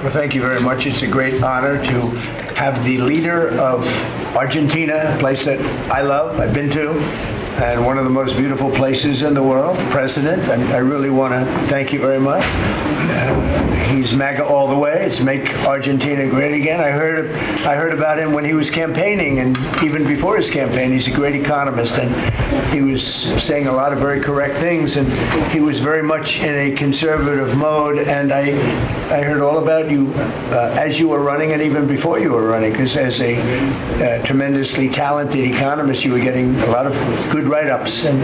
Well, thank you very much. It's a great honor to have the leader of Argentina, a place that I love, I've been to, and one of the most beautiful places in the world, President. I really want to thank you very much. He's MAGA all the way. It's Make Argentina Great Again. I heard about him when he was campaigning, and even before his campaign. He's a great economist, and he was saying a lot of very correct things, and he was very much in a conservative mode. And I heard all about you as you were running and even before you were running, because as a tremendously talented economist, you were getting a lot of good write-ups, and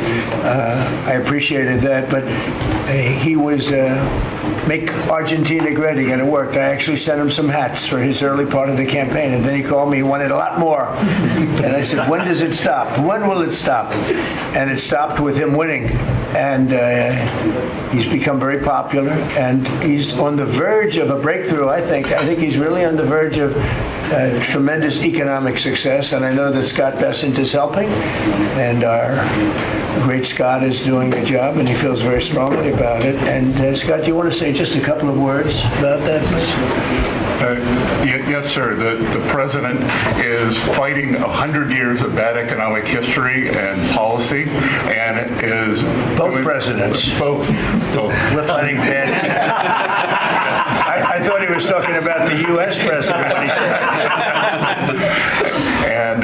I appreciated that. But he was Make Argentina Great Again. It worked. I actually sent him some hats for his early part of the campaign, and then he called me. He wanted a lot more, and I said, "When does it stop? When will it stop?" And it stopped with him winning, and he's become very popular, and he's on the verge of a breakthrough. I think he's really on the verge of tremendous economic success, and I know that Scott Bessent is helping, and our great Scott is doing the job, and he feels very strongly about it. And Scott, do you want to say just a couple of words about that, please? Yes, sir. The president is fighting 100 years of bad economic history and policy, and is both presidents. Both. We're fighting bad. I thought he was talking about the U.S. president when he said and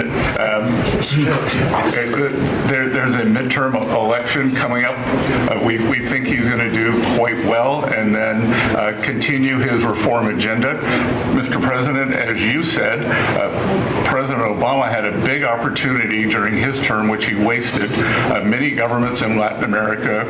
there's a midterm election coming up. We think he's going to do quite well, and then continue his reform agenda. Mr. President, as you said, President Obama had a big opportunity during his term, which he wasted. Many governments in Latin America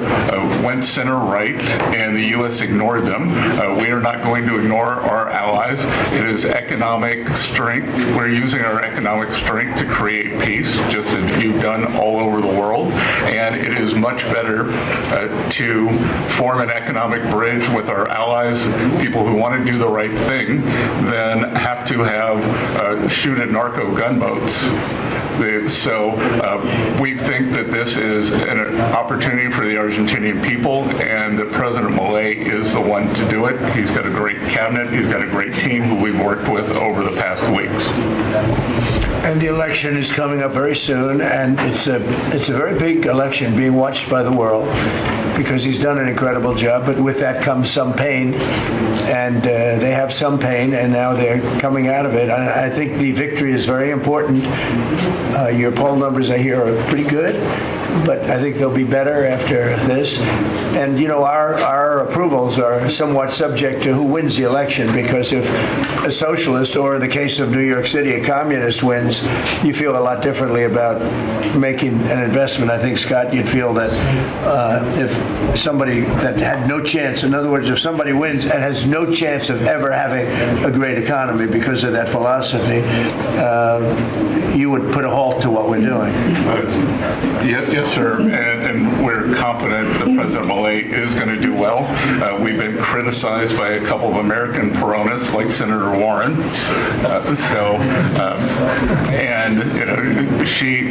went center-right, and the U.S. ignored them. We are not going to ignore our allies. It is economic strength. We're using our economic strength to create peace, just as you've done all over the world. And it is much better to form an economic bridge with our allies, people who want to do the right thing, than have to shoot at narco gunboats. So we think that this is an opportunity for the Argentinian people, and that President Milei is the one to do it. He's got a great cabinet. He's got a great team who we've worked with over the past weeks. And the election is coming up very soon, and it's a very big election being watched by the world, because he's done an incredible job. But with that comes some pain, and they have some pain, and now they're coming out of it. I think the victory is very important. Your poll numbers, I hear, are pretty good, but I think they'll be better after this. And, you know, our approvals are somewhat subject to who wins the election, because if a socialist, or in the case of New York City, a communist wins, you feel a lot differently about making an investment. I think, Scott, you'd feel that if somebody that had no chance, in other words, if somebody wins and has no chance of ever having a great economy because of that philosophy, you would put a halt to what we're doing. Yes, sir, and we're confident that President Milei is going to do well. We've been criticized by a couple of American Peronists, like Senator Warren. And you know, she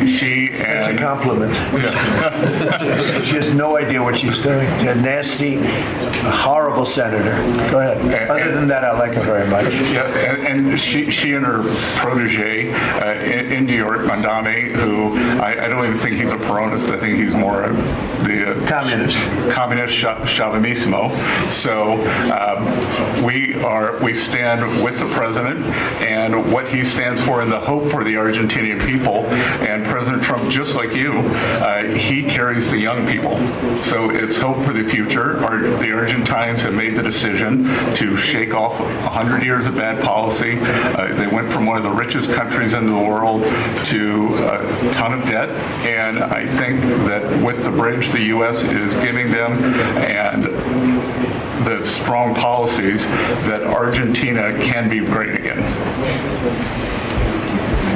and it's a compliment. Yeah. She has no idea what she's doing. She's a nasty, horrible senator. Go ahead. Other than that, I like her very much. Yeah, and she and her protege in New York, Mandani, who I don't even think he's a Peronist. I think he's more of the communist Chavismo. So we stand with the president and what he stands for, and the hope for the Argentinian people. And President Trump, just like you, he carries the young people. So it's hope for the future. The Argentines have made the decision to shake off 100 years of bad policy. They went from one of the richest countries in the world to a ton of debt. And I think that with the bridge the U.S. is giving them and the strong policies, that Argentina can be great again.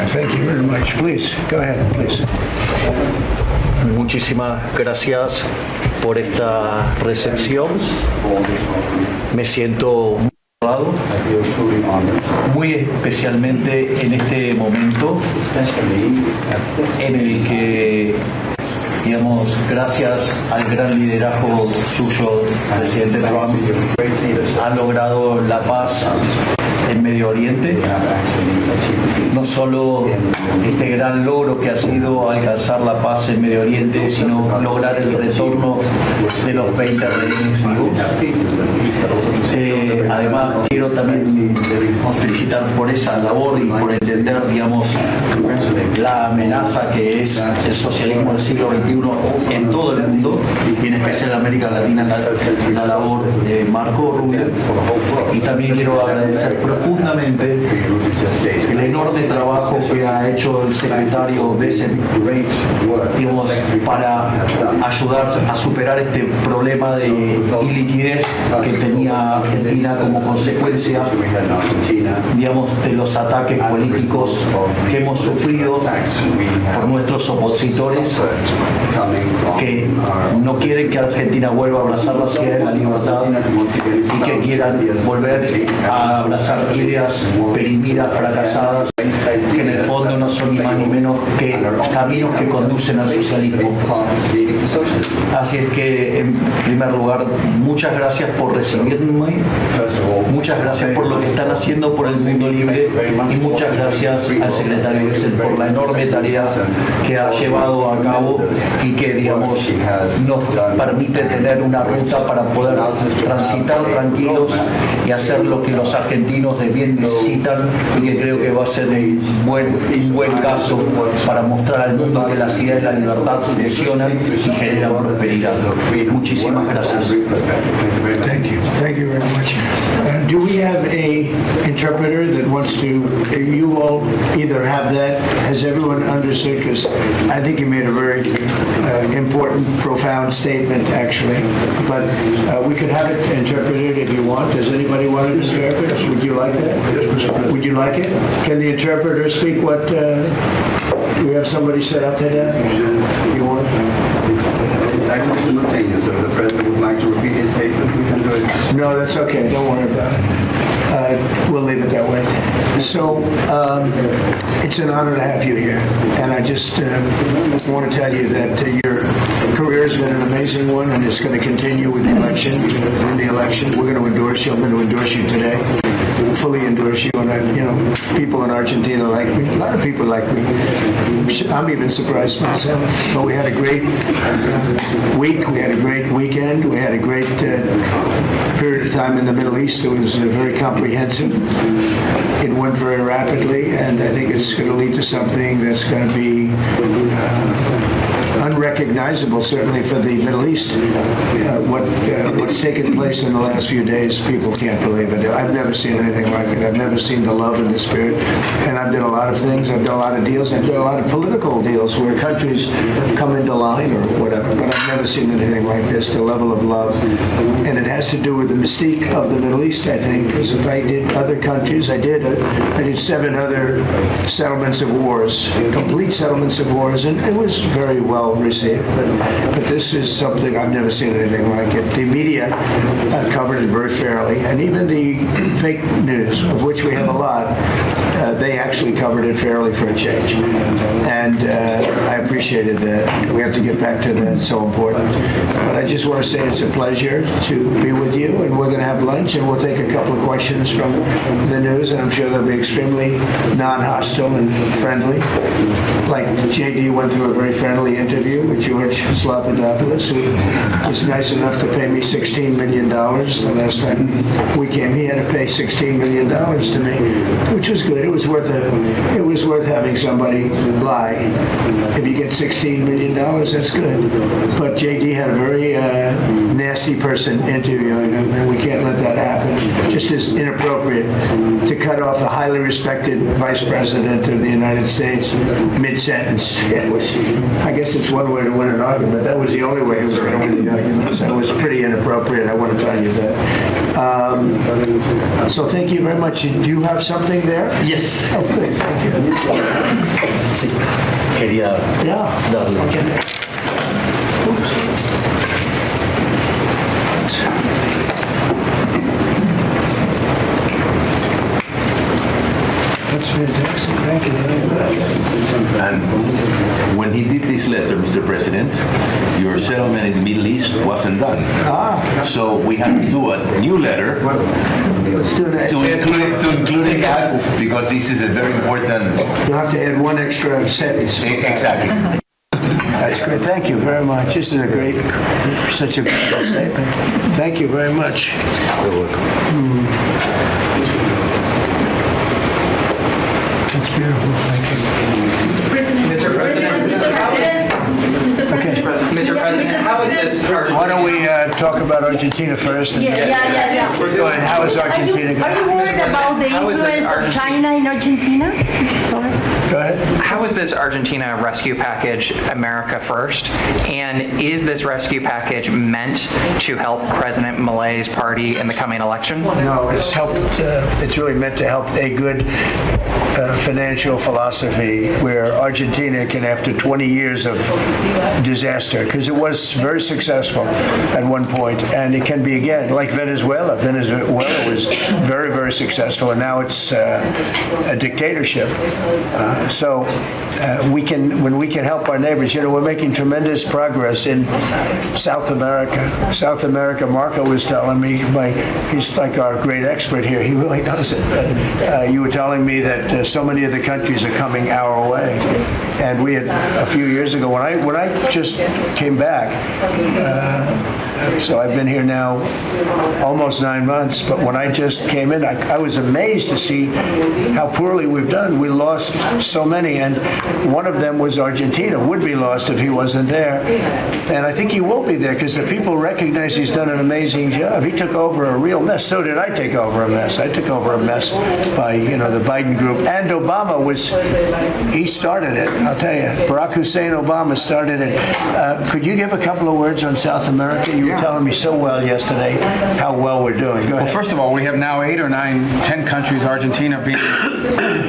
Thank you very much. Please, go ahead, please. Muchísimas gracias por esta recepción. Me siento muy honrado, muy especialmente en este momento en el que digamos, gracias al gran liderazgo suyo, presidente Trump, ha logrado la paz en Medio Oriente. No solo este gran logro que ha sido alcanzar la paz en Medio Oriente, sino lograr el retorno de los 20 rehenes vivos. Además, quiero también felicitar por esa labor y por entender, digamos, la amenaza que es el socialismo del siglo XXI en todo el mundo, y en especial en América Latina, la labor de Marco Rubio. Y también quiero agradecer profundamente el enorme trabajo que ha hecho el secretario Bessent, digamos, para ayudar a superar este problema de iliquidez que tenía Argentina como consecuencia, digamos, de los ataques políticos que hemos sufrido por nuestros opositores que no quieren que Argentina vuelva a abrazar las ideas de la libertad y que quieran volver a abrazar ideas perimidas, fracasadas, que en el fondo no son ni más ni menos que caminos que conducen al socialismo. Así es que, en primer lugar, muchas gracias por recibirme, muchas gracias por lo que están haciendo por el mundo libre, y muchas gracias al secretario Bessent por la enorme tarea que ha llevado a cabo y que, digamos, nos permite tener una ruta para poder transitar tranquilos y hacer lo que los argentinos de bien necesitan, y que creo que va a ser un buen caso para mostrar al mundo que las ideas de la libertad funcionan y generan prosperidad. Muchísimas gracias. Thank you. Thank you very much. Do we have a interpreter that wants to, you all either have that, has everyone understood? Because I think you made a very important, profound statement, actually. But we could have it interpreted if you want. Does anybody want to interpret? Would you like that? Would you like it? Can the interpreter speak what, do we have somebody set up for that? You want? It's actually simultaneous, so if the President would like to repeat his statement, we can do it. No, that's okay. Don't worry about it. We'll leave it that way. So it's an honor to have you here. And I just want to tell you that your career has been an amazing one, and it's going to continue with the election. You're going to win the election. We're going to endorse you. I'm going to endorse you today. Fully endorse you. And, people in Argentina like me. A lot of people like me. I'm even surprised myself. But we had a great week. We had a great weekend. We had a great period of time in the Middle East. It was very comprehensive. It went very rapidly, and I think it's going to lead to something that's going to be unrecognizable, certainly for the Middle East. What's taken place in the last few days, people can't believe it. I've never seen anything like it. I've never seen the love and the spirit. And I've done a lot of things. I've done a lot of deals. I've done a lot of political deals where countries come into line or whatever. But I've never seen anything like this, the level of love. And it has to do with the mystique of the Middle East, I think, because if I did other countries, I did 7 other settlements of wars, complete settlements of wars, and it was very well received. But this is something I've never seen anything like it. The media covered it very fairly, and even the fake news, of which we have a lot, they actually covered it fairly for a change. And I appreciated that. We have to get back to that. It's so important. But I just want to say it's a pleasure to be with you, and we're going to have lunch, and we'll take a couple of questions from the news, and I'm sure they'll be extremely non-hostile and friendly. Like JD went through a very friendly interview with George Slobodanopoulos, who was nice enough to pay me $16 million the last time we came. He had to pay $16 million to me, which was good. It was worth having somebody lie. If you get $16 million, that's good. But JD had a very nasty person interviewing him, and we can't let that happen. Just as inappropriate to cut off a highly respected vice president of the United States mid-sentence. I guess it's one way to win an argument. That was the only way he was going to win the argument. So it was pretty inappropriate. I want to tell you that. So thank you very much. Do you have something there? Yes. Oh, good. Thank you. Sí. Quería darle. Okay. That's fantastic. Thank you. And when he did this letter, Mr. President, your settlement in the Middle East wasn't done. So we have to do a new letter Let's do that. to include that, because this is a very important. You'll have to add one extra sentence. Exactly. That's great. Thank you very much. This is such a beautiful statement. Thank you very much. That's beautiful. Thank you. Mr. President, how is this Argentina? Why don't we talk about Argentina first? Yeah. Go ahead. How is Argentina Are going? you worried about the How is this influence of Argentina? China in Argentina? Sorry. Go ahead. How is this Argentina rescue package America first? And is this rescue package meant to help President Milei's party in the coming election? No, it's helped. It's really meant to help a good financial philosophy where Argentina can, after 20 years of disaster, because it was very successful at one point, and it can be again, like Venezuela. Venezuela was very, very successful, and now it's a dictatorship. So when we can help our neighbors, we're making tremendous progress in South America. South America, Marco was telling me, he's like our great expert here. He really knows it. You were telling me that so many of the countries are coming our way. And we had a few years ago, when I just came back, so I've been here now almost 9 months, but when I just came in, I was amazed to see how poorly we've done. We lost so many, and one of them was Argentina, would be lost if he wasn't there. And I think he will be there because the people recognize he's done an amazing job. He took over a real mess. So did I take over a mess. I took over a mess by, the Biden group. And Obama he started it, I'll tell you. Barack Hussein Obama started it. Could you give a couple of words on South America? You were telling me so well yesterday how well we're doing. Go ahead. Well, first of all, we have now 8 or 9, 10 countries, Argentina being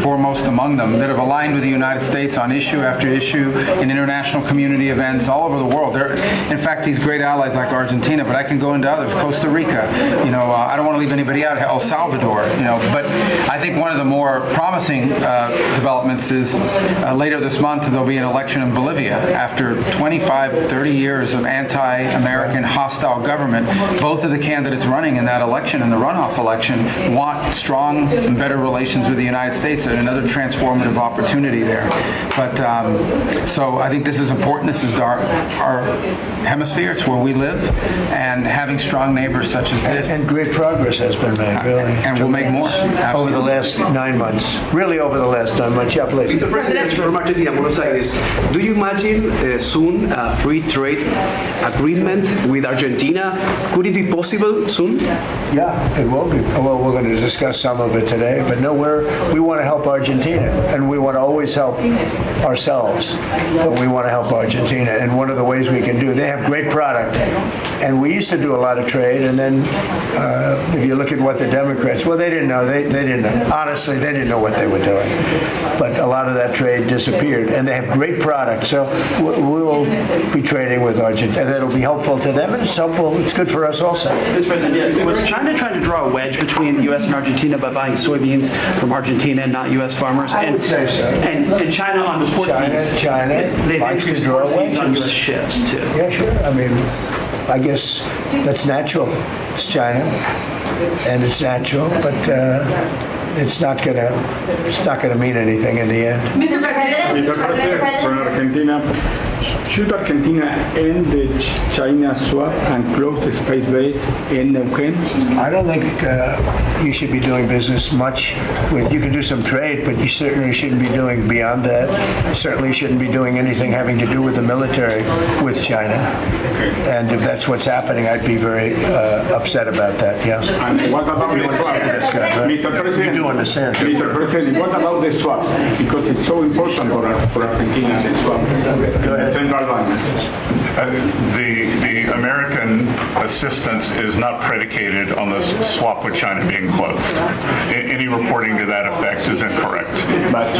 foremost among them, that have aligned with the United States on issue after issue in international community events all over the world. They're, in fact, these great allies like Argentina, but I can go into others, Costa Rica, I don't want to leave anybody out, El Salvador, but I think one of the more promising developments is later this month there'll be an election in Bolivia after 25, 30 years of anti-American hostile government. Both of the candidates running in that election, in the runoff election, want strong and better relations with the United States and another transformative opportunity there. But so I think this is important. This is our hemisphere. It's where we live, and having strong neighbors such as this. And great progress has been made, really. And we'll make more. Over the last 9 months. Really over the last 9 months. Yeah, please. Mr. President, from Argentina, Buenos Aires, do you imagine soon a free trade agreement with Argentina? Could it be possible soon? Yeah, it will be. Well, we're going to discuss some of it today, but no, we want to help Argentina, and we want to always help ourselves, but we want to help Argentina, and one of the ways we can do, they have great product, and we used to do a lot of trade, and then if you look at what the Democrats, well, they didn't know. They didn't know. Honestly, they didn't know what they were doing, but a lot of that trade disappeared, and they have great product, so we will be trading with Argentina, and it'll be helpful to them, and it's helpful. It's good for us also. Mr. President, was China trying to draw a wedge between the U.S. and Argentina by buying soybeans from Argentina and not U.S. farmers? I would say so. And China on the port fees. China They've likes to increased draw port fees on wedges. U.S. ships, too. Yeah, sure. I mean, I guess that's natural. It's China, and it's natural, but it's not gonna mean anything in the end. Mr. President, From Argentina, should Argentina end the China swap and close the space base in Neuquén? I don't think you should be doing business much with. You can do some trade, but you certainly shouldn't be doing beyond that. You certainly shouldn't be doing anything having to do with the military with China. And if that's what's happening, I'd be very upset about that. Yeah. And what about the swap? That's good, right? Mr. President, You do understand. Mr. President, what about the swap? Because it's so important for Argentina, the swap. Go ahead. Central bank. The American assistance is not predicated on the swap with China being closed. Any reporting to that effect is incorrect. But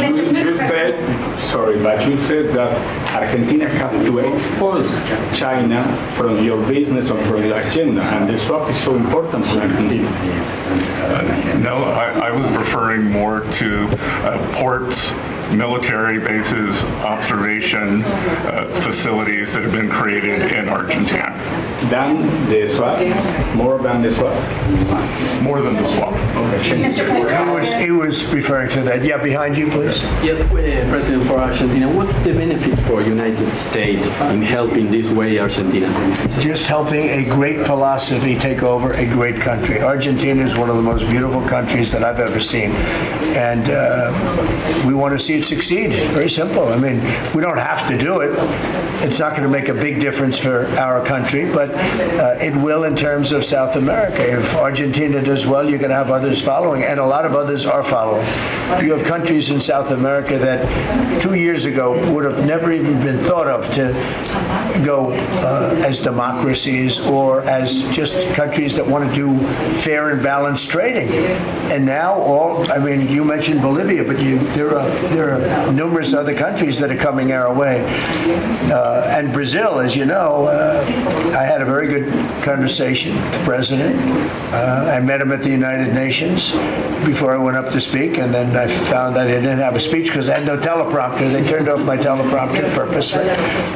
you said that Argentina has to expose China from your business or from your agenda, and the swap is so important for Argentina. No, I was referring more to ports, military bases, observation facilities that have been created in Argentina. Than the swap? More than the swap? More than the swap. He was referring to that. Yeah, behind you, please. Yes, President, for Argentina, what's the benefit for United States in helping this way Argentina? Just helping a great philosophy take over a great country. Argentina is one of the most beautiful countries that I've ever seen. And we want to see it succeed. It's very simple. I mean, we don't have to do it. It's not going to make a big difference for our country, but it will in terms of South America. If Argentina does well, you're going to have others following, and a lot of others are following. You have countries in South America that 2 years ago would have never even been thought of to go as democracies or as just countries that want to do fair and balanced trading. And now you mentioned Bolivia, but there are numerous other countries that are coming our way. And Brazil, as you know, I had a very good conversation with the president. I met him at the United Nations before I went up to speak, and then I found that I didn't have a speech because I had no teleprompter. They turned off my teleprompter purposely.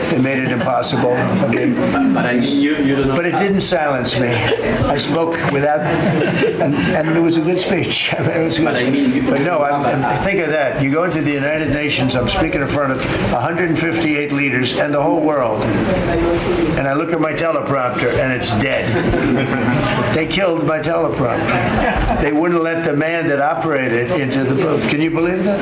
They made it impossible for me. But it didn't silence me. I spoke without, and it was a good speech. I mean, it was a good speech. But no, I think of that. You go into the United Nations, I'm speaking in front of 158 leaders and the whole world, and I look at my teleprompter and it's dead. They killed my teleprompter. They wouldn't let the man that operated into the booth. Can you believe that?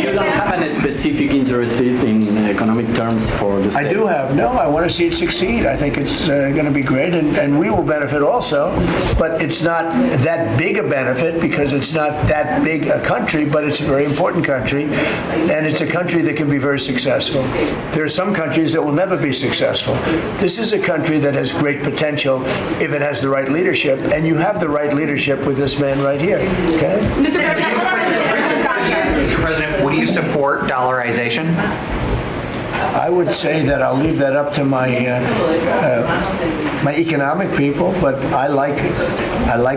You don't have any specific interest in economic terms for the state? I do have. No, I want to see it succeed. I think it's going to be great, and we will benefit also. But it's not that big a benefit because it's not that big a country, but it's a very important country, and it's a country that can be very successful. There are some countries that will never be successful. This is a country that has great potential if it has the right leadership, and you have the right leadership with this man right here. Okay? Mr. President, would you support dollarization? I would say that I'll leave that up to my my economic people, but I like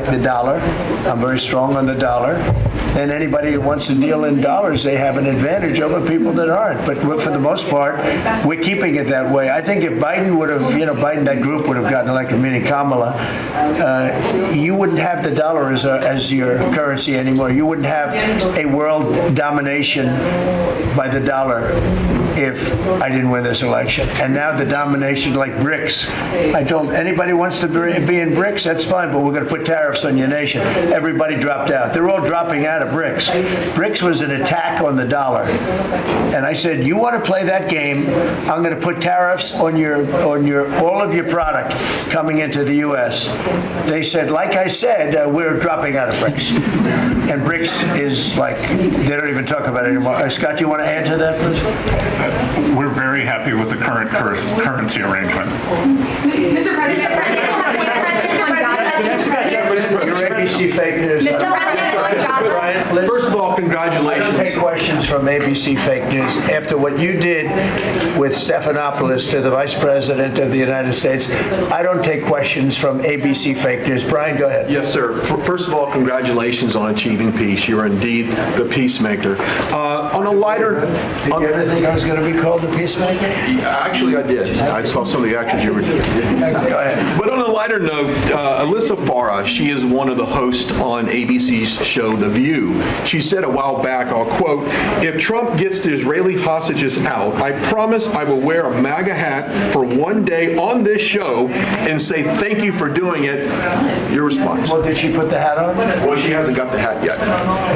the dollar. I'm very strong on the dollar. And anybody who wants to deal in dollars, they have an advantage over people that aren't. But for the most part, we're keeping it that way. I think if Biden would have, Biden, that group would have gotten elected, meaning Kamala, you wouldn't have the dollar as your currency anymore. You wouldn't have a world domination by the dollar if I didn't win this election. And now the domination like BRICS. I told anybody who wants to be in BRICS, that's fine, but we're going to put tariffs on your nation. Everybody dropped out. They're all dropping out of BRICS. BRICS was an attack on the dollar. And I said, you want to play that game, I'm going to put tariffs on all of your product coming into the U.S. They said, like I said, we're dropping out of BRICS. And BRICS is like, they don't even talk about it anymore. Scott, you want to add to that, please? We're very happy with the current currency arrangement. Mr. President, Your ABC fake news. Mr. President, First of all, congratulations. I don't take questions from ABC fake news. After what you did with Stephanopoulos to the Vice President of the United States, I don't take questions from ABC fake news. Brian, go ahead. Yes, sir. First of all, congratulations on achieving peace. You are indeed the peacemaker. On a lighter... Did you ever think I was going to be called the peacemaker? Actually, I did. I saw some of the actions you were doing. Go ahead. But on a lighter note, Alyssa Farah, she is one of the hosts on ABC's show The View. She said a while back, I'll quote, "If Trump gets the Israeli hostages out, I promise I will wear a MAGA hat for one day on this show and say thank you for doing it." Your response? Well, did she put the hat on? Well, she hasn't got the hat yet.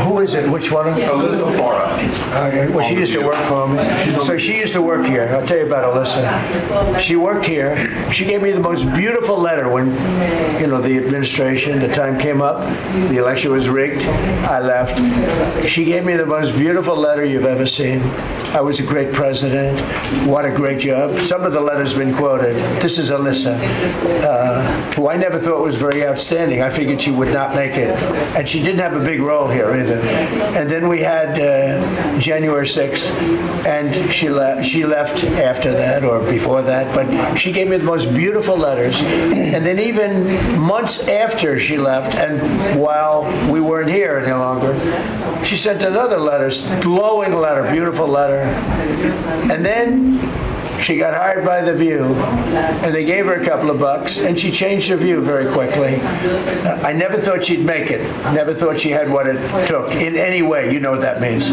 Who is it? Which one? Alyssa Farah. Okay. Well, she used to work for me. So she used to work here. I'll tell you about Alyssa. She worked here. She gave me the most beautiful letter when, the administration, the time came up, the election was rigged. I left. She gave me the most beautiful letter you've ever seen. I was a great president. What a great job. Some of the letters have been quoted. This is Alyssa, who I never thought was very outstanding. I figured she would not make it. And she didn't have a big role here either. And then we had January 6th, and she left after that or before that, but she gave me the most beautiful letters. And then even months after she left, and while we weren't here any longer, she sent another letter, glowing letter, beautiful letter. And then she got hired by The View, and they gave her a couple of bucks, and she changed her view very quickly. I never thought she'd make it. Never thought she had what it took in any way. You know what that means.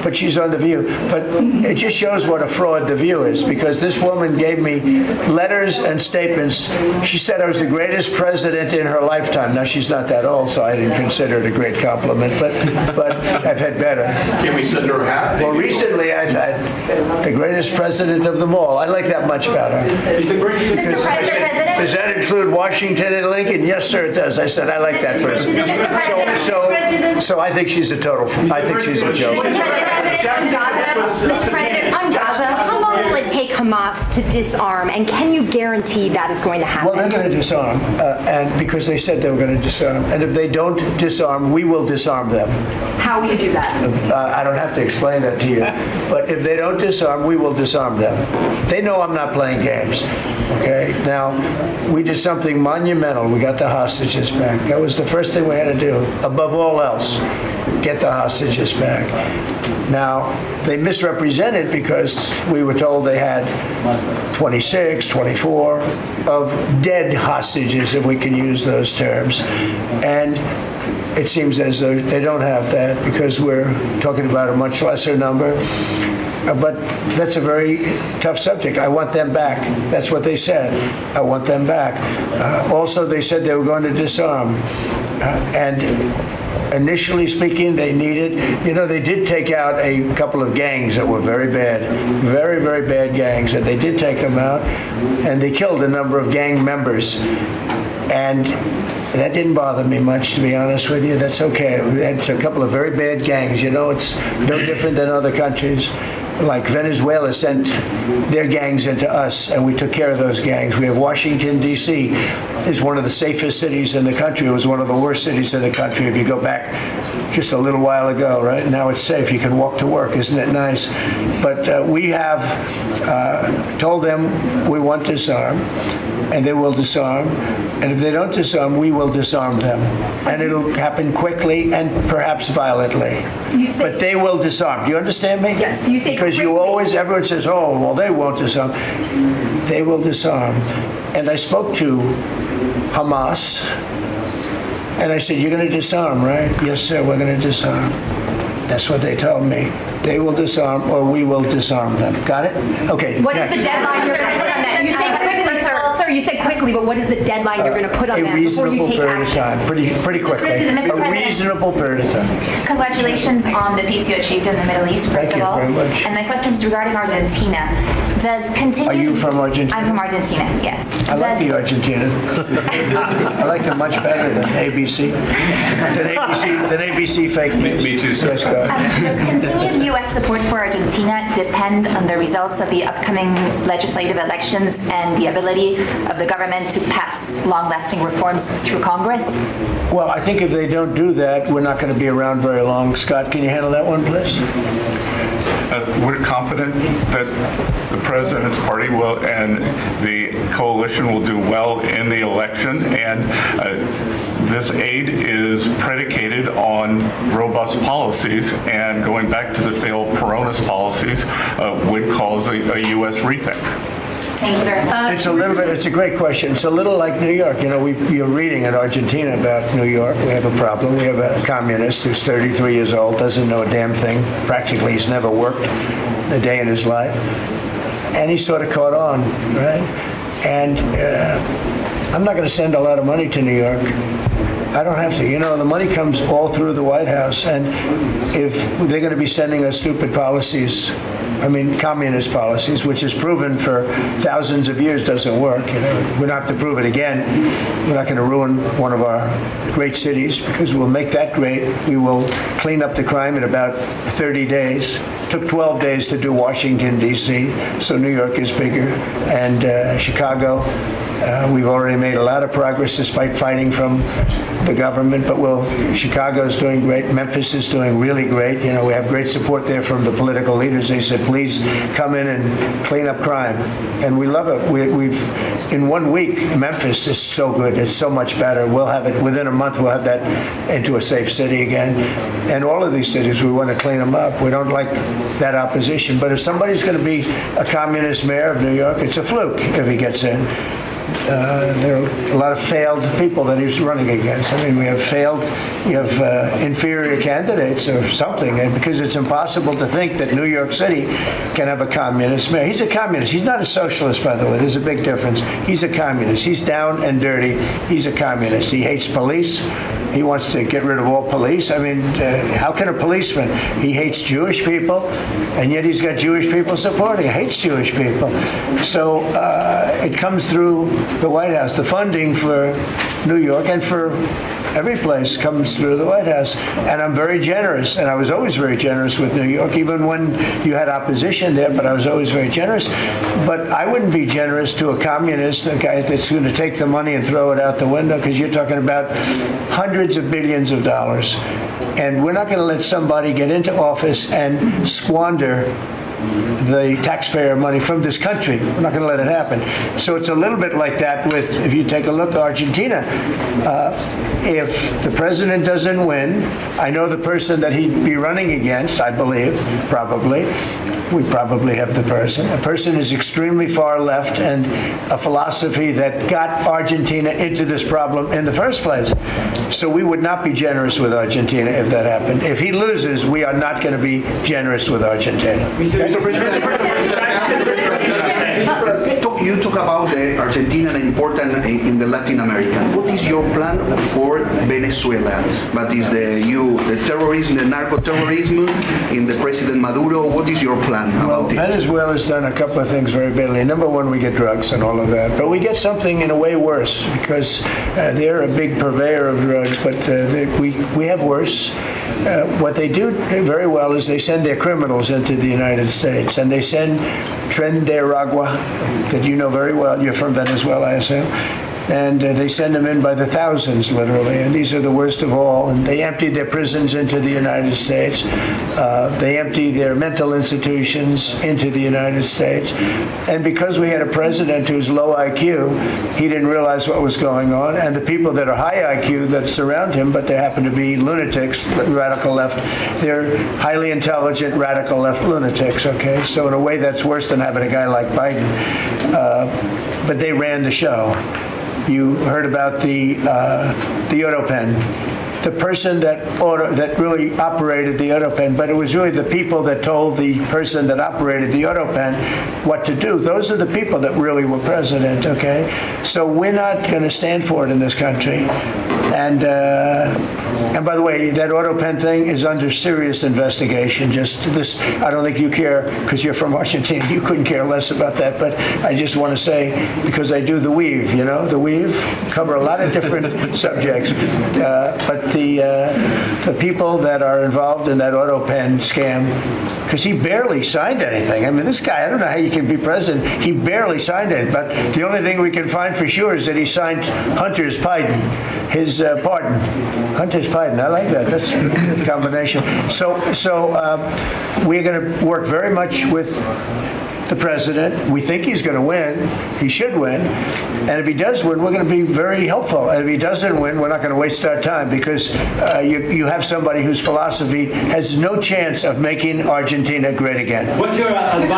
But she's on The View. But it just shows what a fraud The View is, because this woman gave me letters and statements. She said I was the greatest president in her lifetime. Now, she's not that old, so I didn't consider it a great compliment, but I've had better. Can we send her a hat? Well, recently I've had the greatest president of them all. I like that much better. Mr. President? Does that include Washington and Lincoln? Yes, sir, it does. I said I like that person. So I think she's a total. I think she's a joke. Mr. President, on Gaza, how long will it take Hamas to disarm, and can you guarantee that is going to happen? Well, they're going to disarm, and because they said they were going to disarm. And if they don't disarm, we will disarm them. How will you do that? I don't have to explain that to you. But if they don't disarm, we will disarm them. They know I'm not playing games. Okay? Now, we did something monumental. We got the hostages back. That was the first thing we had to do. Above all else, get the hostages back. Now, they misrepresented because we were told they had 26, 24 of dead hostages, if we can use those terms. And it seems as though they don't have that because we're talking about a much lesser number. But that's a very tough subject. I want them back. That's what they said. I want them back. Also, they said they were going to disarm. And initially speaking, they needed, they did take out a couple of gangs that were very bad, very, very bad gangs, and they did take them out, and they killed a number of gang members. And that didn't bother me much, to be honest with you. That's okay. We had a couple of very bad gangs. It's no different than other countries. Like Venezuela sent their gangs into us, and we took care of those gangs. We have Washington, D.C. is one of the safest cities in the country. It was one of the worst cities in the country if you go back just a little while ago, right? Now it's safe. You can walk to work. Isn't it nice? But we have told them we want to disarm, and they will disarm. And if they don't disarm, we will disarm them. And it'll happen quickly and perhaps violently. But they will disarm. Do you understand me? Yes, you say because quickly. Everyone says, oh, well, they won't disarm. They will disarm. And I spoke to Hamas, and I said, you're going to disarm, right? Yes, sir, we're going to disarm. That's what they told me. They will disarm, or we will disarm them. Got it? Okay. What is the deadline you're going to put on that? You say quickly, sir. Sir, you said quickly, but what is the deadline you're going to put on that before you take action? A reasonable period of time, pretty quickly. A reasonable period of time. Congratulations on the peace you achieved in the Middle East, first of all. Thank you very much. And my question is regarding Argentina. Does continue? Are you from Argentina? I'm from Argentina, yes. I like the Argentina. I like them much better than ABC. Than ABC fake news. Me too, sir. Yes, go ahead. Does continued U.S. support for Argentina depend on the results of the upcoming legislative elections and the ability of the government to pass long-lasting reforms through Congress? Well, I think if they don't do that, we're not going to be around very long. Scott, can you handle that one, please? We're confident that the president's party will and the coalition will do well in the election, and this aid is predicated on robust policies, and going back to the failed Peronist policies would cause a U.S. rethink. Thank you very much. It's a great question. It's a little like New York. You're reading in Argentina about New York. We have a problem. We have a communist who's 33 years old, doesn't know a damn thing. Practically, he's never worked a day in his life. And he sort of caught on, right? And I'm not going to send a lot of money to New York I don't have to. You know, the money comes all through the White House, and if they're going to be sending us stupid policies, I mean, communist policies, which is proven for thousands of years doesn't work. You know, we don't have to prove it again. We're not going to ruin one of our great cities because we'll make that great. We will clean up the crime in about 30 days. It took 12 days to do Washington, D.C., so New York is bigger. And Chicago, we've already made a lot of progress despite fighting from the government, but Chicago's doing great. Memphis is doing really great. You know, we have great support there from the political leaders. They said, please come in and clean up crime. And we love it. We've in 1 week, Memphis is so good. It's so much better. We'll have it within a month. We'll have that into a safe city again. And all of these cities, we want to clean them up. We don't like that opposition. But if somebody's going to be a communist mayor of New York, it's a fluke if he gets in. There are a lot of failed people that he's running against. I mean, you have inferior candidates or something, because it's impossible to think that New York City can have a communist mayor. He's a communist. He's not a socialist, by the way. There's a big difference. He's a communist. He's down and dirty. He's a communist. He hates police. He wants to get rid of all police. I mean, how can a policeman? He hates Jewish people, and yet he's got Jewish people supporting him. He hates Jewish people. So it comes through the White House. The funding for New York and for every place comes through the White House. And I'm very generous, and I was always very generous with New York, even when you had opposition there, but I was always very generous. But I wouldn't be generous to a communist, a guy that's going to take the money and throw it out the window, because you're talking about hundreds of billions of dollars. And we're not going to let somebody get into office and squander the taxpayer money from this country. We're not going to let it happen. So it's a little bit like that with, if you take a look at Argentina, if the president doesn't win, I know the person that he'd be running against, I believe, probably, we probably have the person. A person is extremely far left and a philosophy that got Argentina into this problem in the first place. So we would not be generous with Argentina if that happened. If he loses, we are not going to be generous with Argentina. Mr. President, you talk about Argentina and important in the Latin America. What is your plan for Venezuela? What is the terrorism, the narco-terrorism in the President Maduro? What is your plan about it? Venezuela's done a couple of things very badly. Number one, we get drugs and all of that. But we get something in a way worse, because they're a big purveyor of drugs, but we have worse. What they do very well is they send their criminals into the United States, and they send Tren de Aragua, that you know very well. You're from Venezuela, I assume. And they send them in by the thousands, literally. And these are the worst of all. And they empty their prisons into the United States. They empty their mental institutions into the United States. And because we had a president who's low IQ, he didn't realize what was going on. And the people that are high IQ that surround him, but they happen to be lunatics, radical left, they're highly intelligent, radical left lunatics, okay? So in a way, that's worse than having a guy like Biden. But they ran the show. You heard about the AutoPen. The person that really operated the AutoPen, but it was really the people that told the person that operated the AutoPen what to do. Those are the people that really were president, okay? So we're not going to stand for it in this country. And by the way, that AutoPen thing is under serious investigation. Just this, I don't think you care, because you're from Argentina, you couldn't care less about that, but I just want to say, because I do the weave, you know, the weave, cover a lot of different subjects, but the people that are involved in that AutoPen scam, because he barely signed anything. I mean, this guy, I don't know how you can be president. He barely signed it, but the only thing we can find for sure is that he signed Hunter's pardon, his pardon. Hunter's pardon, I like that. That's a combination. So we're going to work very much with the president. We think he's going to win. He should win. And if he does win, we're going to be very helpful. And if he doesn't win, we're not going to waste our time, because you have somebody whose philosophy has no chance of making Argentina great again. What's your advice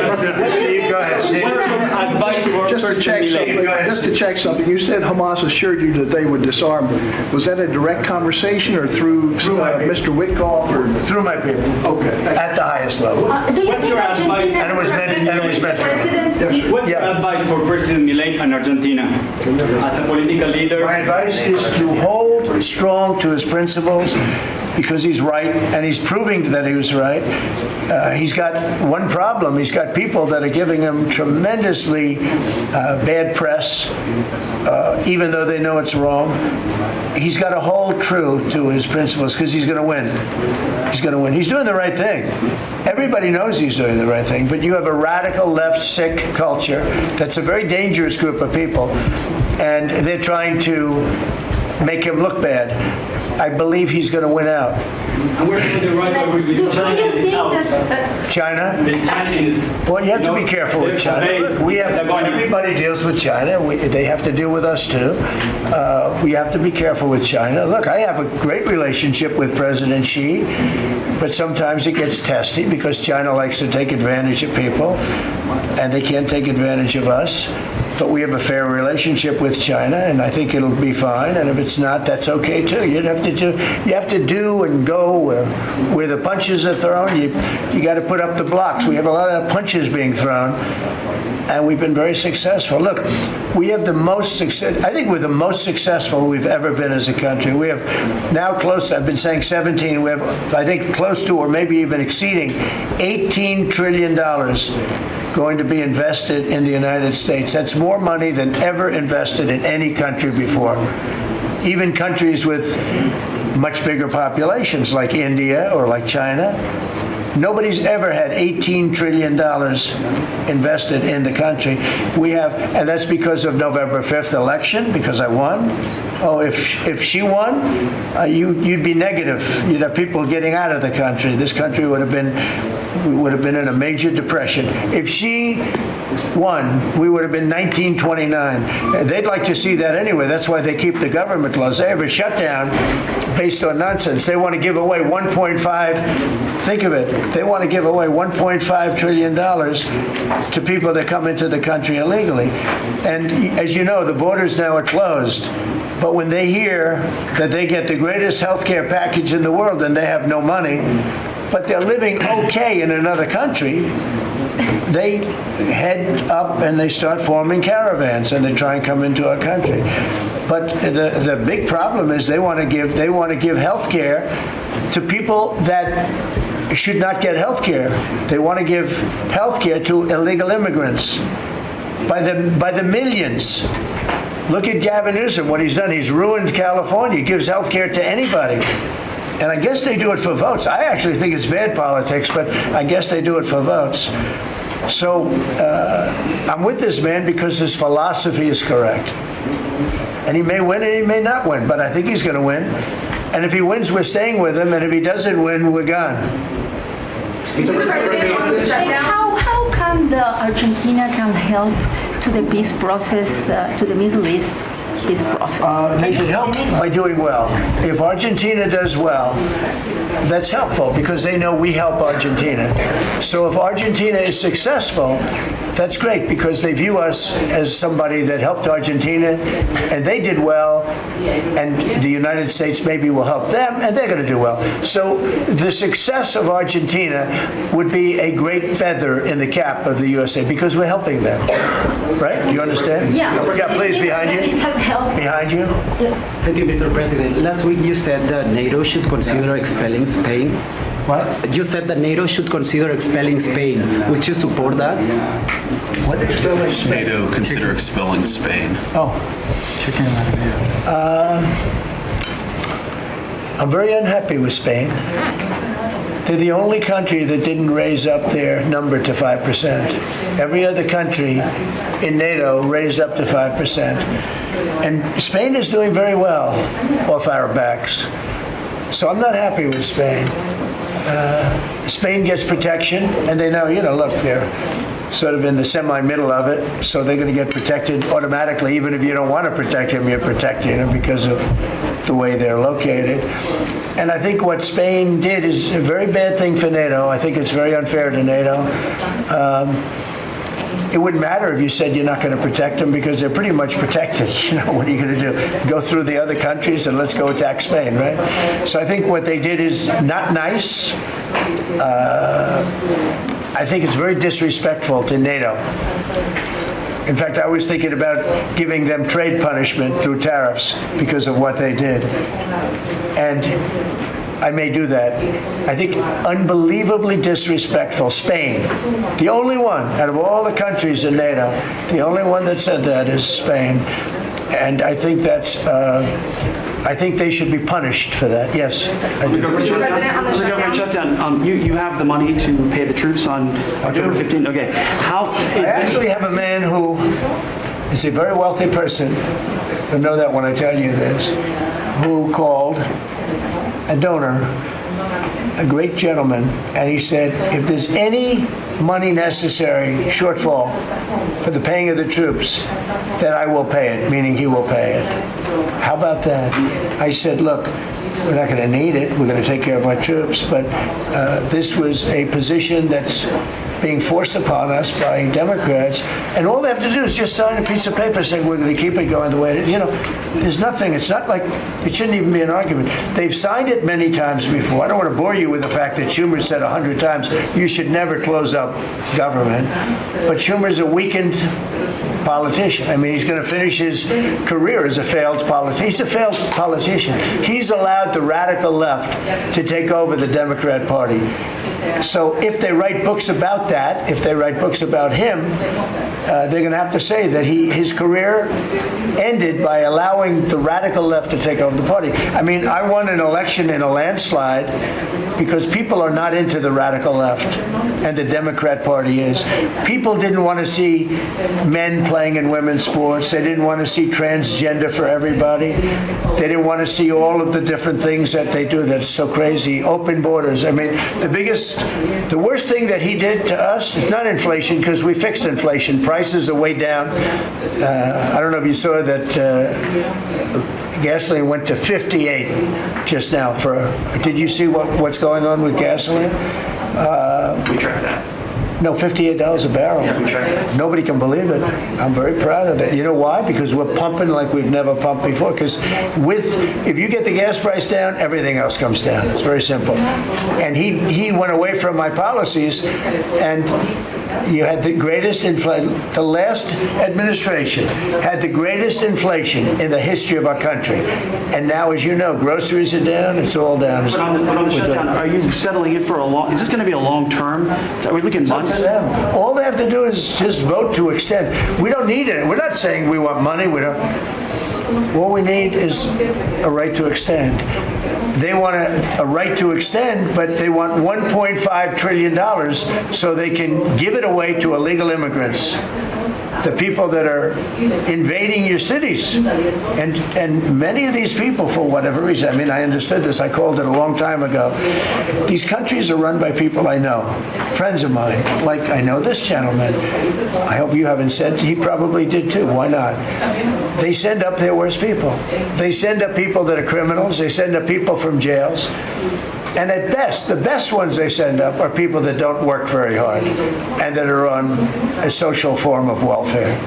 for Steve, go ahead. Steve. What's your advice for Just to check something, you said Hamas assured you that they would disarm. Was that a direct conversation or through Mr. Witkoff? Or? Through my people. Okay. At the highest level. Do you think Argentina... And it was meant for. What's your advice for President Milei and Argentina as a political leader? My advice is to hold strong to his principles because he's right, and he's proving that he was right. He's got one problem. He's got people that are giving him tremendously bad press, even though they know it's wrong. He's got to hold true to his principles because he's going to win. He's going to win. He's doing the right thing. Everybody knows he's doing the right thing, but you have a radical left sick culture that's a very dangerous group of people, and they're trying to make him look bad. I believe he's going to win out. And we're going to right over with China in the south. China? China is... Well, you have to be careful with China. Look, everybody deals with China. They have to deal with us, too. We have to be careful with China. Look, I have a great relationship with President Xi, but sometimes it gets testy because China likes to take advantage of people, and they can't take advantage of us. But we have a fair relationship with China, and I think it'll be fine. And if it's not, that's okay too. You have to do and go where the punches are thrown. You got to put up the blocks. We have a lot of punches being thrown, and we've been very successful. Look, we have the most success. I think we're the most successful we've ever been as a country. We have now close. I've been saying 17. We have, I think, close to or maybe even exceeding $18 trillion. Going to be invested in the United States. That's more money than ever invested in any country before. Even countries with much bigger populations like India or like China. Nobody's ever had $18 trillion invested in the country. We have, and that's because of November 5th election, because I won. Oh, if she won, you'd be negative. You'd have people getting out of the country. This country would have been in a major depression. If she won, we would have been 1929. They'd like to see that anyway. That's why they keep the government laws. They have a shutdown based on nonsense. They want to give away 1.5, think of it, they want to give away $1.5 trillion to people that come into the country illegally. And as you know, the borders now are closed. But when they hear that they get the greatest health care package in the world and they have no money, but they're living okay in another country, they head up and they start forming caravans and they try and come into our country. But the big problem is they want to give health care to people that should not get health care. They want to give health care to illegal immigrants by the millions. Look at Gavin Newsom, what he's done. He's ruined California. He gives health care to anybody. And I guess they do it for votes. I actually think it's bad politics, but I guess they do it for votes. So I'm with this man because his philosophy is correct. And he may win and he may not win, but I think he's going to win. And if he wins, we're staying with him. And if he doesn't win, we're gone. How can Argentina can help to the peace process, to the Middle East peace process? They can help by doing well. If Argentina does well, that's helpful because they know we help Argentina. So if Argentina is successful, that's great because they view us as somebody that helped Argentina and they did well, and the United States maybe will help them and they're going to do well. So the success of Argentina would be a great feather in the cap of the USA because we're helping them. Right? Do you understand? Yeah. Yeah, please, behind you. Behind you. Thank you, Mr. President. Last week you said that NATO should consider expelling Spain. What? You said that NATO should consider expelling Spain. Would you support that? What is NATO consider expelling Spain? Oh. Chicken I'm very unhappy with Spain. They're the only country that didn't raise up their number to 5%. Every other country in NATO raised up to 5%. And Spain is doing very well off our backs. So I'm not happy with Spain. Spain gets protection, and they know, look, they're sort of in the semi-middle of it, so they're going to get protected automatically. Even if you don't want to protect them, you're protecting them because of the way they're located. And I think what Spain did is a very bad thing for NATO. I think it's very unfair to NATO. It wouldn't matter if you said you're not going to protect them because they're pretty much protected. What are you going to do? Go through the other countries and let's go attack Spain, right? So I think what they did is not nice. I think it's very disrespectful to NATO. In fact, I was thinking about giving them trade punishment through tariffs because of what they did. And I may do that. I think unbelievably disrespectful. Spain, the only one out of all the countries in NATO, the only one that said that is Spain. And I think that's, I think they should be punished for that. Yes. I do. The government shutdown, you have the money to pay the troops on October 15th? Okay. How is I actually have a man who is a very wealthy person, you'll know that when I tell you this, who called a donor, a great gentleman, and he said, if there's any money necessary, shortfall, for the paying of the troops, then I will pay it, meaning he will pay it. How about that? I said, look, we're not going to need it. We're going to take care of our troops, but this was a position that's being forced upon us by Democrats, and all they have to do is just sign a piece of paper saying we're going to keep it going the way it is. You know, there's nothing. It's not like it shouldn't even be an argument. They've signed it many times before. I don't want to bore you with the fact that Schumer said 100 times you should never close up government, but Schumer's a weakened politician. I mean, he's going to finish his career as a failed politician. He's a failed politician. He's allowed the radical left to take over the Democrat Party. So if they write books about that, if they write books about him, they're going to have to say that his career ended by allowing the radical left to take over the party. I mean, I won an election in a landslide because people are not into the radical left, and the Democrat Party is. People didn't want to see men playing in women's sports. They didn't want to see transgender for everybody. They didn't want to see all of the different things that they do that's so crazy. Open borders. I mean, the worst thing that he did to us is not inflation, because we fixed inflation. Prices are way down. I don't know if you saw that gasoline went to 58 just now. Did you see what's going on with gasoline? We track that. No, $58 a barrel. Yeah, we track that. Nobody can believe it. I'm very proud of that. You know why? Because we're pumping like we've never pumped before. Because if you get the gas price down, everything else comes down. It's very simple. And he went away from my policies, and you had the greatest inflation. The last administration had the greatest inflation in the history of our country. And now, as you know, groceries are down. It's all down. But on the shutdown, are you settling in for a long? Is this going to be a long term? Are we looking months? All they have to do is just vote to extend. We don't need it. We're not saying we want money. We don't. All we need is a right to extend. They want a right to extend, but they want $1.5 trillion so they can give it away to illegal immigrants, the people that are invading your cities. And many of these people, for whatever reason, I mean, I understood this. I called it a long time ago. These countries are run by people I know, friends of mine. Like, I know this gentleman. I hope you haven't said, he probably did too. Why not? They send up their worst people. They send up people that are criminals. They send up people from jails. And at best, the best ones they send up are people that don't work very hard and that are on a social form of welfare.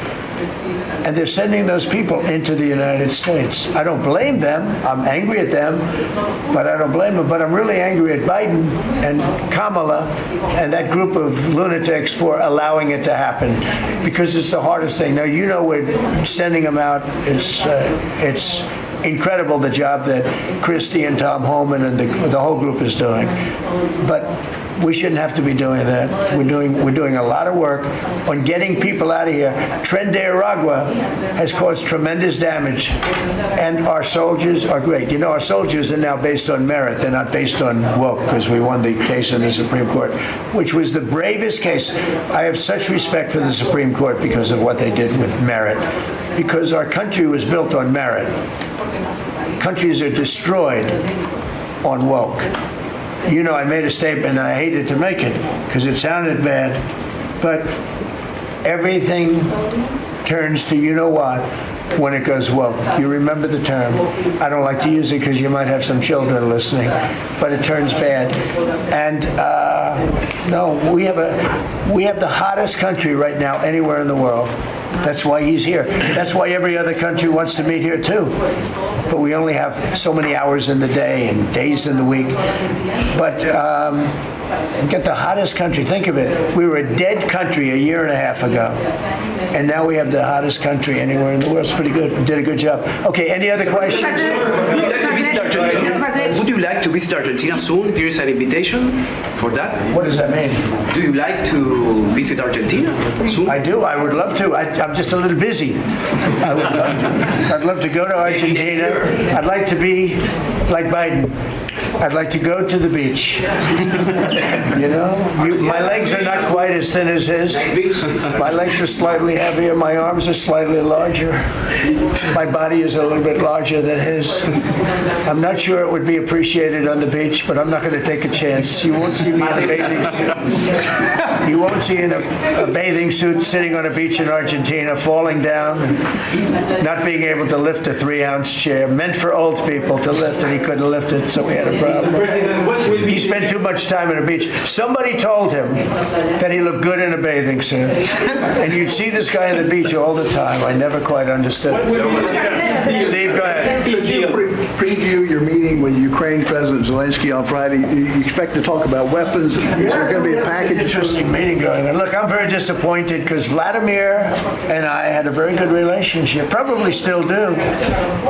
And they're sending those people into the United States. I don't blame them. I'm angry at them, but I don't blame them. But I'm really angry at Biden and Kamala and that group of lunatics for allowing it to happen, because it's the hardest thing. Now, you know, we're sending them out. It's incredible the job that Christie and Tom Homan and the whole group is doing. But we shouldn't have to be doing that. We're doing a lot of work on getting people out of here. Tren de Aragua has caused tremendous damage, and our soldiers are great. You know, our soldiers are now based on merit. They're not based on woke, because we won the case in the Supreme Court, which was the bravest case. I have such respect for the Supreme Court because of what they did with merit, because our country was built on merit. Countries are destroyed on woke. You know, I made a statement, and I hated to make it because it sounded bad, but everything turns to you know what when it goes woke. You remember the term. I don't like to use it because you might have some children listening, but it turns bad. And no, we have the hottest country right now anywhere in the world. That's why he's here. That's why every other country wants to meet here too. But we only have so many hours in the day and days in the week. But Get the hottest country. Think of it. We were a dead country a year and a half ago. And now we have the hottest country anywhere in the world. It's pretty good. We did a good job. Okay, any other questions? Mr. President, would you like to visit Argentina soon? There is an invitation for that. What does that mean? Do you like to visit Argentina soon? I do. I would love to. I'm just a little busy. I would love to. I'd love to go to Argentina. I'd like to be like Biden. I'd like to go to the beach. You know, my legs are not quite as thin as his. My legs are slightly heavier. My arms are slightly larger. My body is a little bit larger than his. I'm not sure it would be appreciated on the beach, but I'm not going to take a chance. You won't see me in a bathing suit. You won't see in a bathing suit sitting on a beach in Argentina, falling down, not being able to lift a 3-ounce chair, meant for old people to lift, and he couldn't lift it, so we had a problem. He spent too much time on a beach. Somebody told him that he looked good in a bathing suit. And you'd see this guy on the beach all the time. I never quite understood. Steve, go ahead. Could you preview your meeting with Ukraine President Zelensky on Friday? You expect to talk about weapons? Is there going to be a package? Interesting meeting going on. Look, I'm very disappointed because Vladimir and I had a very good relationship, probably still do.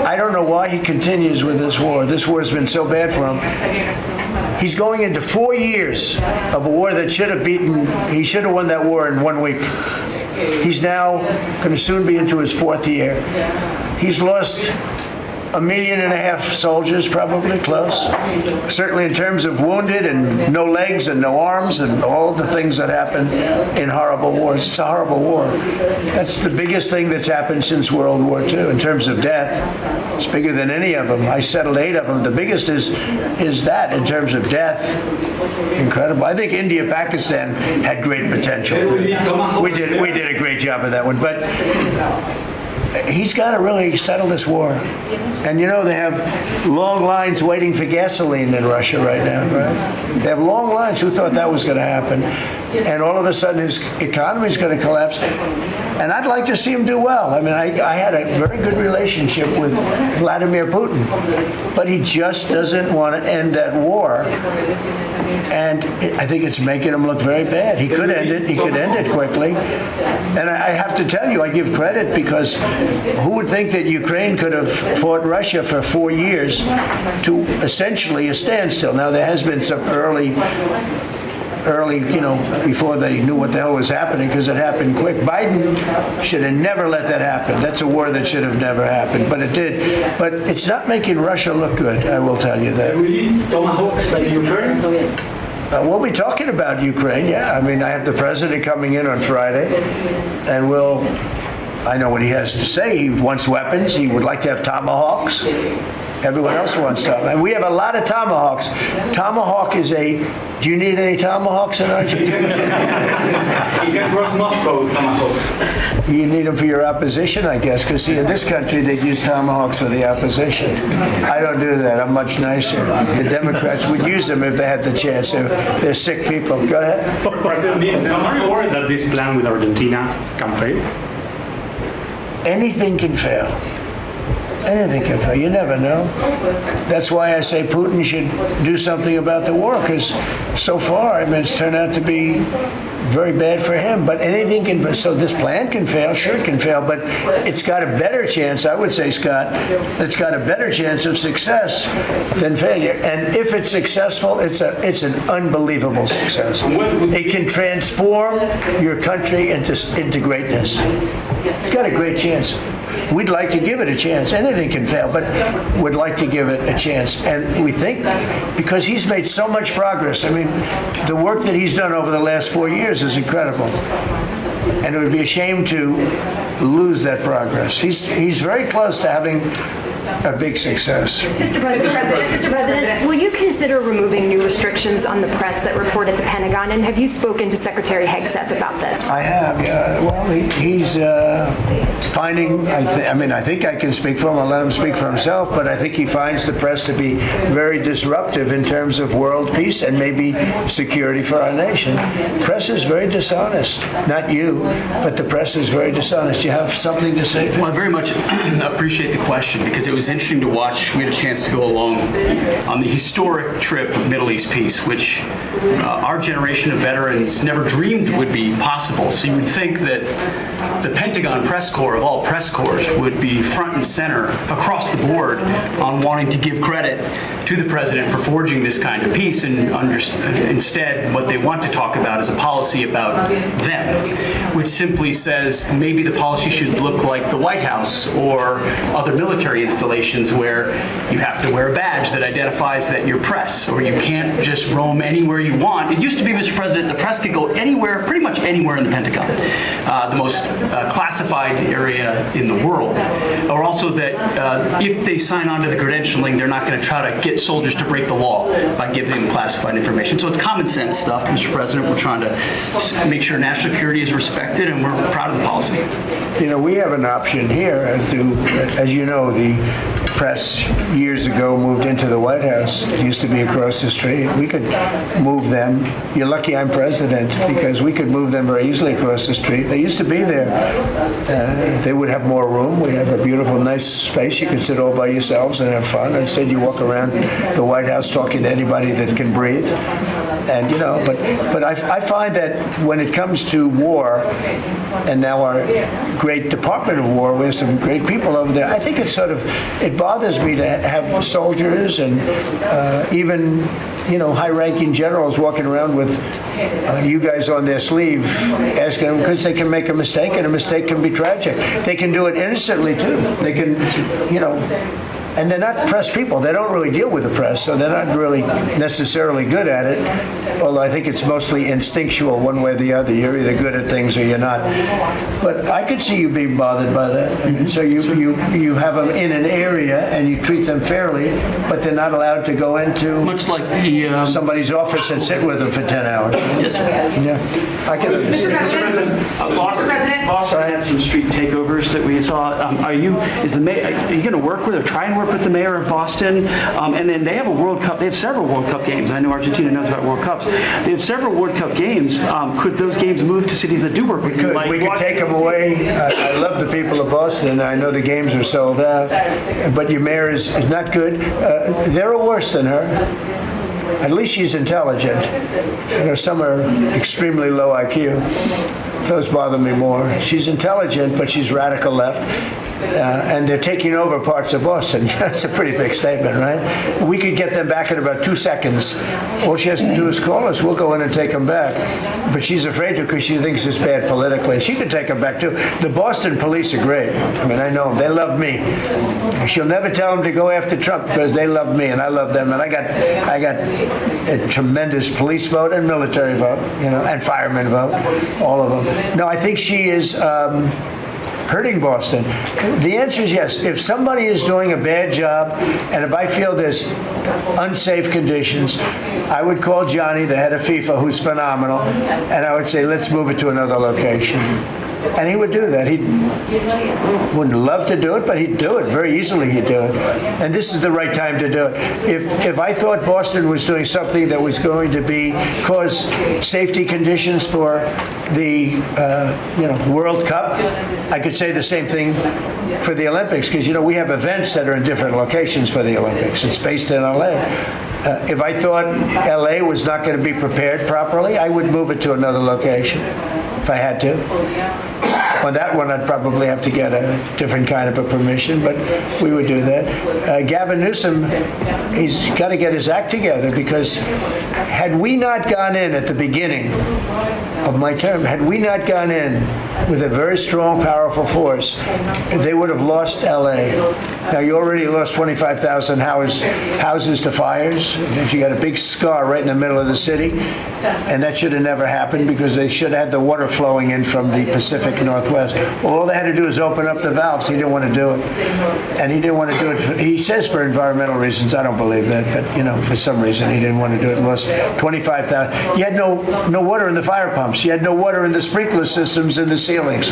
I don't know why he continues with this war. This war has been so bad for him. He's going into 4 years of a war that should have he should have won that war in 1 week. He's now going to soon be into his 4th year. He's lost 1.5 million soldiers, probably close. Certainly in terms of wounded and no legs and no arms and all the things that happen in horrible wars. It's a horrible war. That's the biggest thing that's happened since World War II in terms of death. It's bigger than any of them. I settled 8 of them. The biggest is that in terms of death. Incredible. I think India, Pakistan had great potential too. We did a great job of that one, but he's got to really settle this war. And you know, they have long lines waiting for gasoline in Russia right now, right? They have long lines. Who thought that was going to happen? And all of a sudden his economy is going to collapse. And I'd like to see him do well. I mean, I had a very good relationship with Vladimir Putin, but he just doesn't want to end that war. And I think it's making him look very bad. He could end it. He could end it quickly. And I have to tell you, I give credit because who would think that Ukraine could have fought Russia for 4 years to essentially a standstill? Now, there has been some early, you know, before they knew what the hell was happening, because it happened quick. Biden should have never let that happen. That's a war that should have never happened, but it did. But it's not making Russia look good, I will tell you that. Tomahawks like Ukraine? We'll be talking about Ukraine, yeah. I mean, I have the president coming in on Friday, and I know what he has to say. He wants weapons. He would like to have tomahawks. Everyone else wants tomahawks. And we have a lot of tomahawks. Tomahawk is do you need any tomahawks in Argentina? You can cross Moscow, tomahawks. You need them for your opposition, I guess, because see, in this country, they'd use tomahawks for the opposition. I don't do that. I'm much nicer. The Democrats would use them if they had the chance. They're sick people. Go ahead. President, are you worried that this plan with Argentina can fail? Anything can fail. Anything can fail. You never know. That's why I say Putin should do something about the war, because so far, I mean, it's turned out to be very bad for him. But anything can. So this plan can fail. Sure, it can fail, but it's got a better chance. I would say, Scott, it's got a better chance of success than failure. And if it's successful, it's an unbelievable success. It can transform your country into greatness. It's got a great chance. We'd like to give it a chance. Anything can fail, but we'd like to give it a chance. And we think, because he's made so much progress, I mean, the work that he's done over the last 4 years is incredible. And it would be a shame to lose that progress. He's very close to having a big success. Mr. President, will you consider removing new restrictions on the press that report at the Pentagon? And have you spoken to Secretary Hegseth about this? I have, yeah. Well, he's finding, I think I can speak for him. I'll let him speak for himself, but I think he finds the press to be very disruptive in terms of world peace and maybe security for our nation. Press is very dishonest. Not you, but the press is very dishonest. You have something to say? Well, I very much appreciate the question, because it was interesting to watch. We had a chance to go along on the historic trip Middle East peace, which our generation of veterans never dreamed would be possible. So you would think that the Pentagon press corps of all press corps would be front and center across the board on wanting to give credit to the president for forging this kind of peace, and instead what they want to talk about is a policy about them, which simply says maybe the policy should look like the White House or other military installations where you have to wear a badge that identifies that you're press, or you can't just roam anywhere you want. It used to be, Mr. President, the press could go anywhere, pretty much anywhere in the Pentagon, the most classified area in the world. Or also that if they sign on to the credentialing, they're not going to try to get soldiers to break the law by giving them classified information. So it's common sense stuff, Mr. President. We're trying to make sure national security is respected, and we're proud of the policy. You know, we have an option here as you know, the press years ago moved into the White House. It used to be across the street. We could move them. You're lucky I'm president, because we could move them very easily across the street. They used to be there. They would have more room. We have a beautiful, nice space. You can sit all by yourselves and have fun. Instead, you walk around the White House talking to anybody that can breathe. And, you know, but I find that when it comes to war, and now our great Department of War, we have some great people over there, I think it bothers me to have soldiers and even, you know, high-ranking generals walking around with you guys on their sleeve, asking them, because they can make a mistake, and a mistake can be tragic. They can do it innocently, too. They can, you know, and they're not press people. They don't really deal with the press, so they're not really necessarily good at it, although I think it's mostly instinctual one way or the other. You're either good at things or you're not. But I could see you being bothered by that. And so you have them in an area and you treat them fairly, but they're not allowed to go into much like the somebody's office and sit with them for 10 hours. Yes, sir. Yeah, I can understand. Mr. President, Boston had some street takeovers that we saw. Are you going to work with or try and work with the mayor of Boston? And then they have a World Cup. They have several World Cup games. I know Argentina knows about World Cups. They have several World Cup games. Could those games move to cities that do work with you? We could take them away. I love the people of Boston. I know the games are sold out, but your mayor is not good. They're worse than her. At least she's intelligent. You know, some are extremely low IQ. Those bother me more. She's intelligent, but she's radical left. And they're taking over parts of Boston. That's a pretty big statement, right? We could get them back in about 2 seconds. All she has to do is call us. We'll go in and take them back. But she's afraid to, because she thinks it's bad politically. She could take them back, too. The Boston police are great. I mean, I know them. They love me. She'll never tell them to go after Trump, because they love me and I love them. And I got a tremendous police vote and military vote, you know, and fireman vote, all of them. No, I think she is hurting Boston. The answer is yes. If somebody is doing a bad job, and if I feel there's unsafe conditions, I would call Johnny, the head of FIFA, who's phenomenal, and I would say, let's move it to another location. And he would do that. He wouldn't love to do it, but he'd do it. Very easily he'd do it. And this is the right time to do it. If I thought Boston was doing something that was going to cause safety conditions for the World Cup, I could say the same thing for the Olympics, because, you know, we have events that are in different locations for the Olympics. It's based in LA. If I thought LA was not going to be prepared properly, I would move it to another location if I had to. On that one, I'd probably have to get a different kind of a permission, but we would do that. Gavin Newsom, he's got to get his act together, because had we not gone in at the beginning of my term, had we not gone in with a very strong, powerful force, they would have lost L.A. Now, you already lost 25,000 houses to fires. You got a big scar right in the middle of the city, and that should have never happened, because they should have had the water flowing in from the Pacific Northwest. All they had to do is open up the valves. He didn't want to do it. And he didn't want to do it, he says for environmental reasons. I don't believe that, but, you know, for some reason he didn't want to do it. Lost 25,000. You had no water in the fire pumps. You had no water in the sprinkler systems in the ceilings.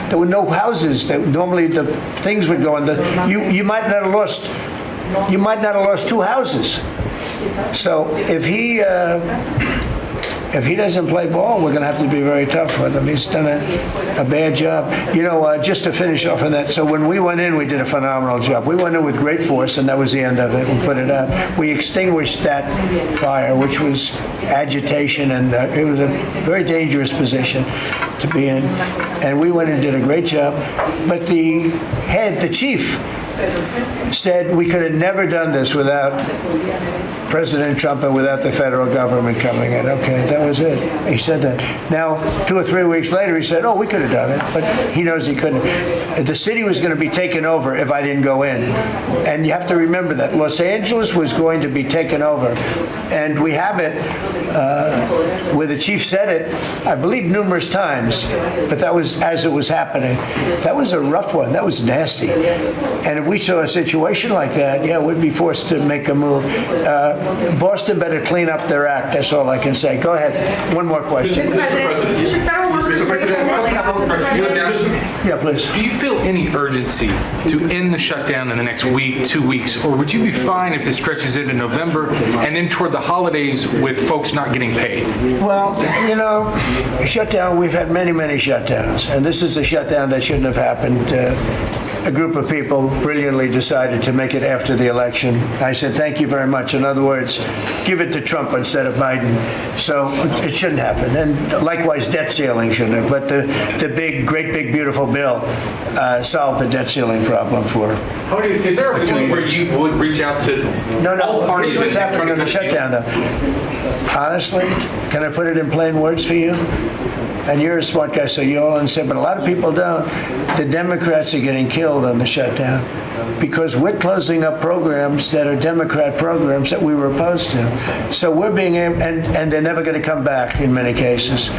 There were no houses. Normally the things would go in you might not have lost 2 houses. So if he if he doesn't play ball, we're going to have to be very tough with him. He's done a bad job. You know, just to finish off on that, so when we went in, we did a phenomenal job. We went in with great force, and that was the end of it. We put it out. We extinguished that fire, which was agitation, and it was a very dangerous position to be in. And we went and did a great job. But the chief, said we could have never done this without President Trump and without the federal government coming in. Okay, that was it. He said that. Now, 2 or 3 weeks later, he said, oh, we could have done it, but he knows he couldn't. The city was going to be taken over if I didn't go in. And you have to remember that. Los Angeles was going to be taken over. And we have it where the chief said it, I believe, numerous times, but that was as it was happening. That was a rough one. That was nasty. And if we saw a situation like that, yeah, we'd be forced to make a move. Boston better clean up their act. That's all I can say. Go ahead. One more question. Yeah, please. Do you feel any urgency to end the shutdown in the next week, 2 weeks, or would you be fine if this stretches into November and then toward the holidays with folks not getting paid? Well, you know, shutdown, we've had many, many shutdowns, and this is a shutdown that shouldn't have happened. A group of people brilliantly decided to make it after the election. I said, thank you very much. In other words, give it to Trump instead of Biden. So it shouldn't happen. And likewise, debt ceiling shouldn't have. But the big, great, big, beautiful bill solved the debt ceiling problem for. Is there a point where you would reach out to all parties? What's happening in the shutdown, though? Honestly, can I put it in plain words for you? And you're a smart guy, so you all understand, but a lot of people don't. The Democrats are getting killed on the shutdown because we're closing up programs that are Democrat programs that we were opposed to. So we're being able, and they're never going to come back in many cases.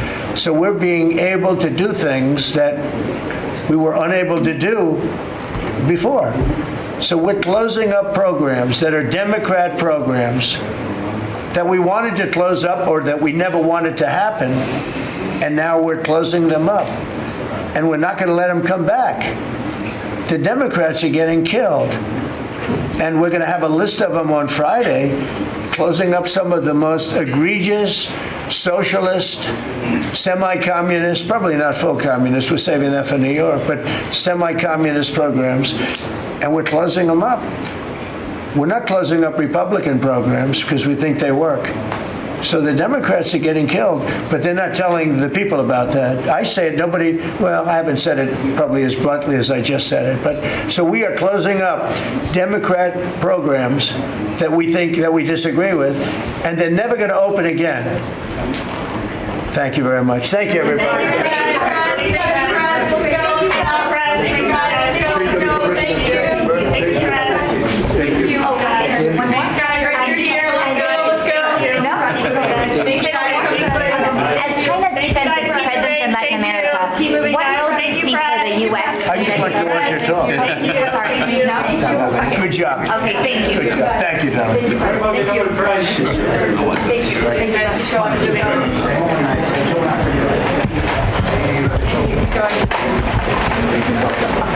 So we're being able to do things that we were unable to do before. So we're closing up programs that are Democrat programs that we wanted to close up or that we never wanted to happen. And now we're closing them up. And we're not going to let them come back. The Democrats are getting killed. And we're going to have a list of them on Friday, closing up some of the most egregious, socialist, semi-communist, probably not full communist, we're saving that for New York, but semi-communist programs. And we're closing them up. We're not closing up Republican programs because we think they work. So the Democrats are getting killed, but they're not telling the people about that. I say it, nobody, well, I haven't said it probably as bluntly as I just said it, but so we are closing up Democrat programs that we think, that we disagree with, and they're never going to open again. Thank you very much. Thank you, everybody. As China deepens its presence in Latin America, what role do you see for the U.S. I just like to watch you talk. Sorry, no? Okay. Good job. Okay, thank you. Good job. Thank you, Donald. Thank you.